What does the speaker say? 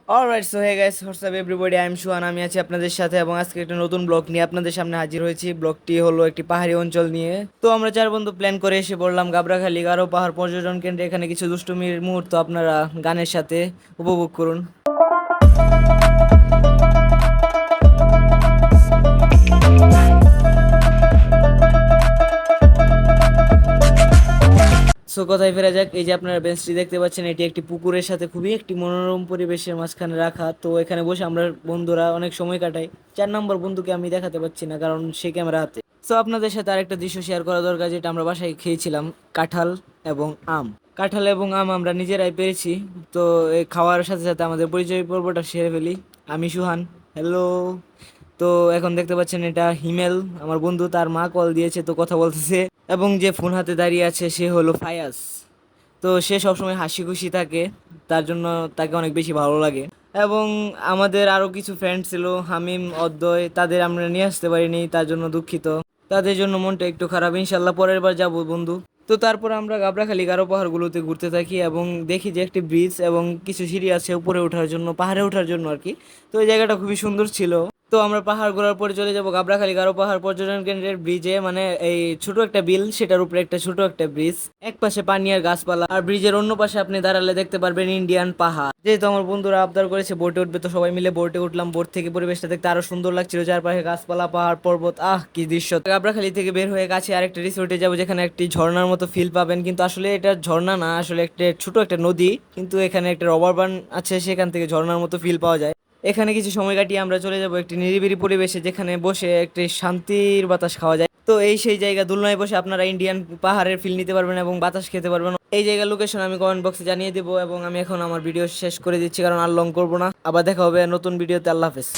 Alright, so hey guys, what's up everybody, I am Suhan. আমি আছি আপনাদের সাথে এবং আজকে একটা নতুন ব্লগ নিয়ে আপনাদের সামনে হাজির হয়েছি। ব্লগটি হলো একটি পাহাড়ি অঞ্চল নিয়ে। তো আমরা চার বন্ধু প্ল্যান করে এসে পড়লাম গাবড়াখালী গারো পাহাড় পর্যটন কেন্দ্রে। এখানে কিছু দুষ্টুমির মুহূর্ত আপনারা গানের সাথে উপভোগ করুন। সো কথায় ফেরা যাক, এই যে আপনারা বেঞ্চটি দেখতে পাচ্ছেন, এটি একটি পুকুরের সাথে খুবই একটি মনোরম পরিবেশের মাঝখানে রাখা। তো এখানে বসে আমরা বন্ধুরা অনেক সময় কাটাই। 4 নম্বর বন্ধুকে আমি দেখাতে পাচ্ছি না কারণ সে ক্যামেরা হাতে। সো আপনাদের সাথে আরেকটা দৃশ্য শেয়ার করা দরকার, যেটা আমরা বাসায় খেয়েছিলাম, কাঁঠাল এবং আম। কাঁঠাল এবং আম আমরা নিজেরাই পেরেছি। তো এই খাওয়ার সাথে সাথে আমাদের পরিচয় পর্বটা সেরে ফেলি। আমি সুহান, হ্যালো। তো এখন দেখতে পাচ্ছেন এটা হিমেল, আমার বন্ধু, তার মা কল দিয়েছে তো কথা বলতেছে। এবং যে ফোন হাতে দাঁড়িয়ে আছে সে হলো ফায়াজ। তো সে সবসময় হাসি খুশি থাকে, তার জন্য তাকে অনেক বেশি ভালো লাগে। এবং আমাদের আরও কিছু ফ্রেন্ড ছিল, হামিম, অদ্বয়, তাদের আমরা নিয়ে আসতে পারিনি, তার জন্য দুঃখিত। তাদের জন্য মনটা একটু খারাপ। ইনশাল্লাহ পরের বার যাবো বন্ধু। তো তারপর আমরা গাবড়াখালী গারো পাহাড়গুলোতে ঘুরতে থাকি এবং দেখি যে একটি ব্রিজ এবং কিছু সিঁড়ি আছে উপরে ওঠার জন্য, পাহাড়ে ওঠার জন্য আর কি। তো এই জায়গাটা খুবই সুন্দর ছিল। তো আমরা পাহাড় ঘোরার পরে চলে যাব গাবড়াখালী গারো পাহাড় পর্যটন কেন্দ্রের ব্রিজে, মানে এই ছোট একটা বিল, সেটার উপরে একটা ছোট একটা ব্রিজ। এক পাশে পানি আর গাছপালা, আর ব্রিজের অন্য পাশে আপনি দাঁড়ালে দেখতে পারবেন ইন্ডিয়ান পাহাড়। যেহেতু আমার বন্ধুরা আবদার করেছে বোটে উঠবে, তো সবাই মিলে বোটে উঠলাম। বোট থেকে পরিবেশটা দেখতে আরো সুন্দর লাগছিল, চারপাশে গাছপালা, পাহাড় পর্বত, আহ কি দৃশ্য। গাবড়াখালী থেকে বের হয়ে কাছে আরেকটা রিসোর্টে যাবো, যেখানে একটি ঝর্ণার মতো ফিল পাবেন, কিন্তু আসলে এটা ঝর্ণা না, আসলে একটা ছোট একটা নদী, কিন্তু এখানে একটা রবার বান আছে, সেখান থেকে ঝর্ণার মতো ফিল পাওয়া যায়। এখানে কিছু সময় কাটিয়ে আমরা চলে যাব একটি নিরিবিলি পরিবেশে, যেখানে বসে একটি শান্তির বাতাস খাওয়া যায়। তো এই সেই জায়গা, দোলনায় বসে আপনারা ইন্ডিয়ান পাহাড়ের ফিল নিতে পারবেন এবং বাতাস খেতে পারবেন। এই জায়গার লোকেশন আমি কমেন্ট বক্সে জানিয়ে দেবো। এবং আমি এখন আমার ভিডিও শেষ করে দিচ্ছি কারণ আর লং করবো না। আবার দেখা হবে নতুন ভিডিওতে। আল্লাহ হাফেজ।